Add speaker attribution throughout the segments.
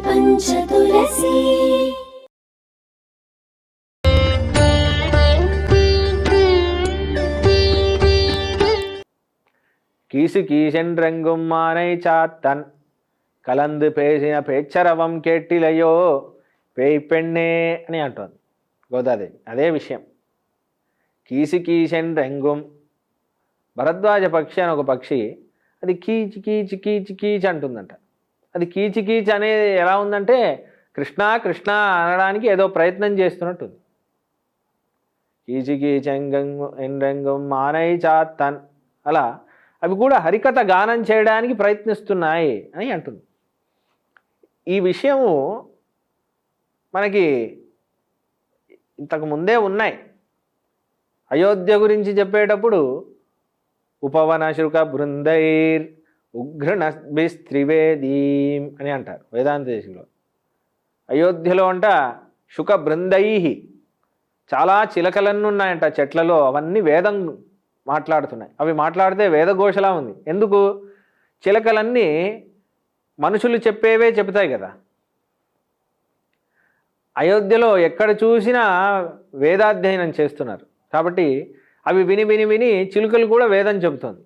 Speaker 1: పంచతులసి
Speaker 2: கீசு கீசென்றெங்கும் மானை சாத்தன் కలందు పేసిన పేచ్చరవం కేట్టిలయో పేయి పెన్నే అని అంటుంది గోదాదేవి. అదే విషయం. కీసి కీసెండ్రెంగుం, భరద్వాజ పక్షి అని ఒక పక్షి, అది కీచి కీచి కీచి కీచి అంటుందంట. అది కీచి కీచి అనేది ఎలా ఉందంటే కృష్ణ కృష్ణ అనడానికి ఏదో ప్రయత్నం చేస్తున్నట్టుంది. కీచి కీచెంగెంగం మానై చాత్తన్, అలా అవి కూడా హరికథ గానం చేయడానికి ప్రయత్నిస్తున్నాయి అని అంటుంది. ఈ విషయము మనకి ఇంతకు ముందే ఉన్నాయి. అయోధ్య గురించి చెప్పేటప్పుడు ఉపవన శుక బృందైర్ ఉఘ్రనభిస్త్రివేదీం అని అంటారు వేదాంత దేశంలో. అయోధ్యలో అంట శుక బృందై, చాలా చిలకలన్నీ ఉన్నాయంట చెట్లలో, అవన్నీ వేదం మాట్లాడుతున్నాయి. అవి మాట్లాడితే వేదఘోషలా ఉంది. ఎందుకు? చిలకలన్నీ మనుషులు చెప్పేవే చెబుతాయి కదా. అయోధ్యలో ఎక్కడ చూసినా వేదాధ్యయనం చేస్తున్నారు కాబట్టి అవి విని విని విని చిలుకలు కూడా వేదం చెబుతుంది.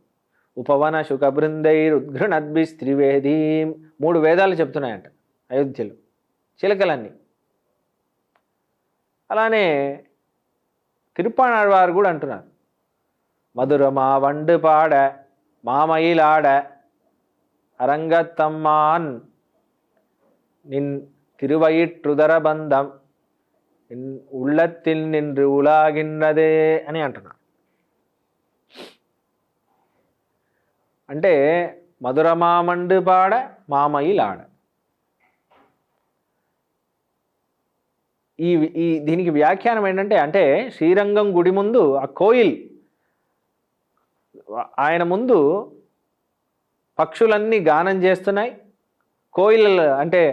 Speaker 2: ఉపవన శుక బృందైర్ ఉద్ఘ్రనద్భిస్త్రివేదీం, 3 వేదాలు చెప్తున్నాయంట అయోధ్యలో చిలకలన్నీ. అలానే తిరుప్పాణాళ్వారు కూడా అంటున్నారు, మధురమా వండు పాడ మామయిలాడ அரங்கத்தம்மான் நின் తిరువయిట్రుదర బంధం உள்ளத்தில் నిன்று ఉలాగిన్నదే అని అంటున్నారు. అంటే మధురమామండు పాడ మామయిలాడ, ఈ దీనికి వ్యాఖ్యానం ఏంటంటే, అంటే శ్రీరంగం గుడి ముందు ఆ కోయిల్, ఆయన ముందు పక్షులన్నీ గానం చేస్తున్నాయి. కోయిలలు అంటే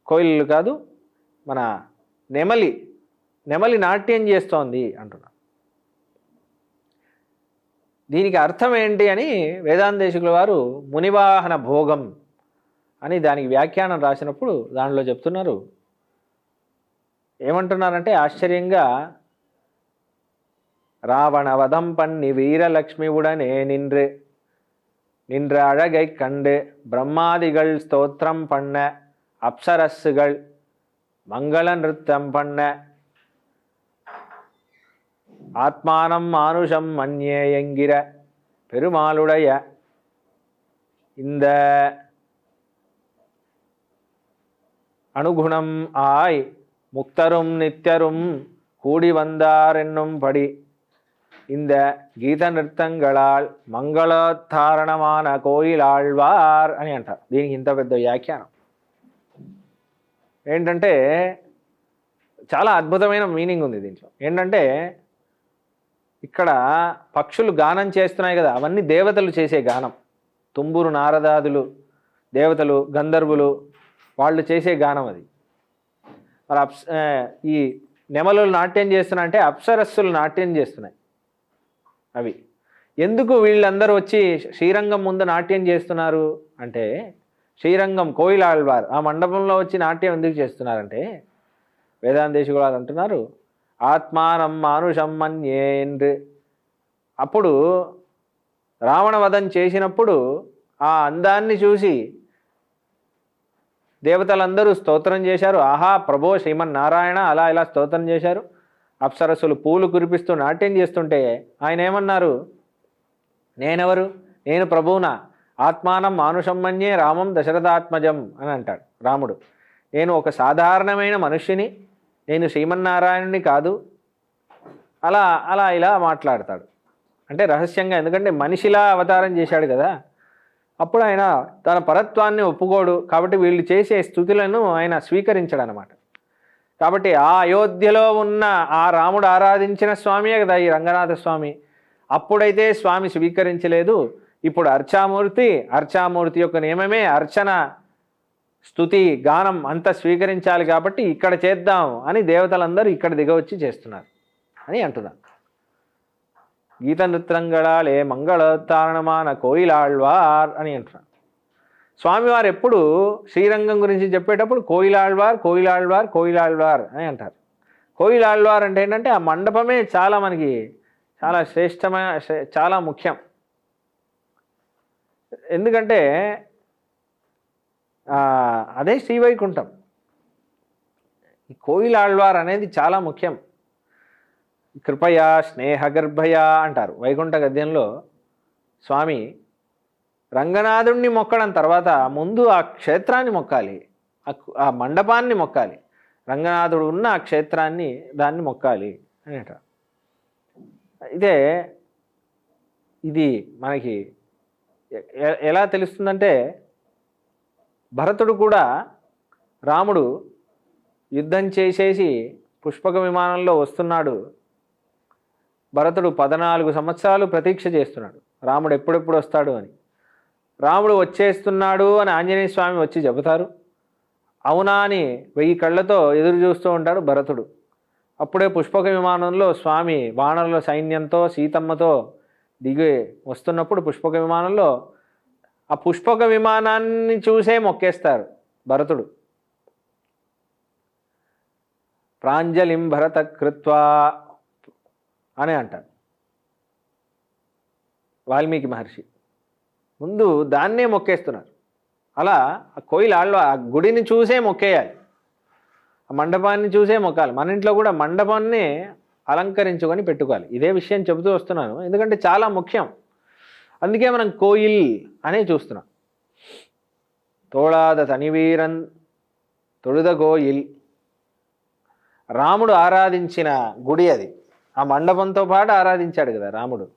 Speaker 2: కోయిలలు కాదు, మన నెమలి నాట్యం చేస్తోంది అంటున్నారు. దీనికి అర్థం ఏంటి అని వేదాంతేశకుల వారు మునివాహన భోగం అని దానికి వ్యాఖ్యానం రాసినప్పుడు దానిలో చెప్తున్నారు. ఏమంటున్నారంటే ఆశ్చర్యంగా, రావణవధం పన్ని వీరలక్ష్మి ఉడనే நின்ற அழகை கண்டு பிரம்மாதிகள் ஸ்தோத்திரம் பண்ண, அப்சரஸ்ஸுகள் மங்கள நிறுத்தம் பண்ண, ஆத்மானம் மானுஷம் மன்யே என்கிற பெருமாளுடைய இந்த அனுகுணம் ஆய் முக்தரும் நித்தியரும் கூடி வந்தார் என்னும் படி இந்த గీత నృత్యంగళాల్ మంగళోద్ధారణమాన కోయిలాళ్వార్ అని అంటారు. దీనికి ఇంత పెద్ద వ్యాఖ్యానం ఏంటంటే చాలా అద్భుతమైన మీనింగ్ ఉంది దీంట్లో. ఏంటంటే ఇక్కడ పక్షులు గానం చేస్తున్నాయి కదా, అవన్నీ దేవతలు చేసే గానం. తుంబురు నారదాదులు, దేవతలు, గంధర్వులు వాళ్ళు చేసే గానం అది. మరి ఈ నెమలు నాట్యం చేస్తున్నాయి అంటే అప్సరస్సులు నాట్యం చేస్తున్నాయి. అవి ఎందుకు వీళ్ళందరూ వచ్చి శ్రీరంగం ముందు నాట్యం చేస్తున్నారు అంటే, శ్రీరంగం కోయిలాళ్వార్ ఆ మండపంలో వచ్చి నాట్యం ఎందుకు చేస్తున్నారంటే, వేదాంతేశకులు వారు అంటున్నారు, ఆత్మానం మానుషం మన్యేంద్ర, అప్పుడు రావణవధం చేసినప్పుడు ఆ అందాన్ని చూసి దేవతలందరూ స్తోత్రం చేశారు. ఆహా ప్రభో శ్రీమన్నారాయణ అలా ఇలా స్తోత్రం చేశారు. అప్సరస్సులు పూలు కురిపిస్తూ నాట్యం చేస్తుంటే ఆయన ఏమన్నారు, నేనెవరు, నేను ప్రభువునా, ఆత్మానం మానుషం మన్యే రామం దశరథాత్మజం అని అంటాడు రాముడు. నేను ఒక సాధారణమైన మనుష్యుని, నేను శ్రీమన్నారాయణుని కాదు, అలా అలా ఇలా మాట్లాడతాడు. అంటే రహస్యంగా, ఎందుకంటే మనిషిలా అవతారం చేశాడు కదా, అప్పుడు ఆయన తన పరత్వాన్ని ఒప్పుకోడు కాబట్టి వీళ్ళు చేసే స్తుతులను ఆయన స్వీకరించడు అనమాట. కాబట్టి ఆ అయోధ్యలో ఉన్న ఆ రాముడు ఆరాధించిన స్వామియే కదా ఈ రంగనాథ స్వామి. అప్పుడైతే స్వామి స్వీకరించలేదు. ఇప్పుడు అర్చామూర్తి యొక్క నియమమే అర్చన, స్తుతి, గానం అంతా స్వీకరించాలి కాబట్టి ఇక్కడ చేద్దాం అని దేవతలందరూ ఇక్కడ దిగవచ్చి చేస్తున్నారు అని అంటున్నారు. గీత నృత్యంగళాలే మంగళోత్తారణమాన కోయిలాళ్వార్ అని అంటున్నారు. స్వామివారు ఎప్పుడు శ్రీరంగం గురించి చెప్పేటప్పుడు కోయిలాళ్వార్ కోయిలాళ్వార్ కోయిలాళ్వార్ అని అంటారు. కోయిలాళ్వార్ అంటే ఏంటంటే ఆ మండపమే చాలా మనకి చాలా శ్రేష్టమైన చాలా ముఖ్యం. ఎందుకంటే అదే శ్రీవైకుంఠం. ఈ కోయిలాళ్వార్ అనేది చాలా ముఖ్యం. కృపయా స్నేహగర్భయా అంటారు వైకుంఠ గద్యంలో. స్వామి రంగనాథుణ్ణి మొక్కడం తర్వాత ముందు ఆ క్షేత్రాన్ని మొక్కాలి, ఆ మండపాన్ని మొక్కాలి. రంగనాథుడు ఉన్న ఆ క్షేత్రాన్ని దాన్ని మొక్కాలి అని అంటారు. అయితే ఇది మనకి ఎలా తెలుస్తుందంటే, భరతుడు కూడా రాముడు యుద్ధం చేసేసి పుష్పక విమానంలో వస్తున్నాడు. భరతుడు 14 సంవత్సరాలు ప్రతీక్ష చేస్తున్నాడు రాముడు ఎప్పుడెప్పుడు వస్తాడు అని. రాముడు వచ్చేస్తున్నాడు అని ఆంజనేయ స్వామి వచ్చి చెబుతారు. అవునా అని 1000 కళ్ళతో ఎదురు చూస్తూ ఉంటాడు భరతుడు. అప్పుడే పుష్పక విమానంలో స్వామి వానరుల సైన్యంతో సీతమ్మతో దిగి వస్తున్నప్పుడు పుష్పక విమానంలో ఆ పుష్పక విమానాన్ని చూసే మొక్కేస్తారు భరతుడు. ప్రాంజలిం భరత కృత్వా అని అంటారు వాల్మీకి మహర్షి. ముందు దాన్నే మొక్కేస్తున్నారు. అలా ఆ కోయిలాళ్వార్ ఆ గుడిని చూసే మొక్కేయాలి, ఆ మండపాన్ని చూసే మొక్కాలి. మన ఇంట్లో కూడా మండపాన్ని అలంకరించుకొని పెట్టుకోవాలి. ఇదే విషయం చెబుతూ వస్తున్నాను ఎందుకంటే చాలా ముఖ్యం. అందుకే మనం కోయిల్ అనే చూస్తున్నాం. తోళాద తనివీరన్ తొడుద కోయిల్, రాముడు ఆరాధించిన గుడి అది. ఆ మండపంతో పాటు ఆరాధించాడు కదా రాముడు.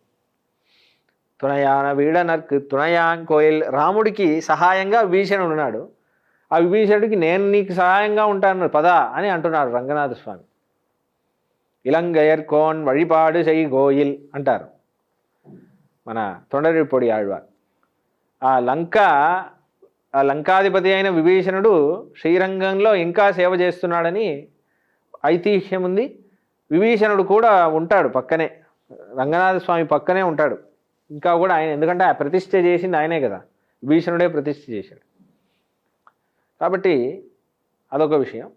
Speaker 2: తునయాన వీడనర్కు తునయాన్ కోయిల్, రాముడికి సహాయంగా విభీషణుడు ఉన్నాడు. ఆ విభీషణుడికి నేను నీకు సహాయంగా ఉంటాను పదా అని అంటున్నాడు రంగనాథ స్వామి. ఇలంగయర్కోన్ వழிపాడు చెయ్యి గోయిల్ అంటారు మన తొండరిపొడి ఆళ్వార్. ఆ లంకాధిపతి అయిన విభీషణుడు శ్రీరంగంలో ఇంకా సేవ చేస్తున్నాడని ఐతిహ్యం ఉంది. విభీషణుడు కూడా ఉంటాడు పక్కనే, రంగనాథ స్వామి పక్కనే ఉంటాడు ఇంకా కూడా ఆయన. ఎందుకంటే ఆ ప్రతిష్ఠ చేసింది ఆయనే కదా, విభీషణుడే ప్రతిష్ఠ చేశాడు. కాబట్టి అదొక విషయం.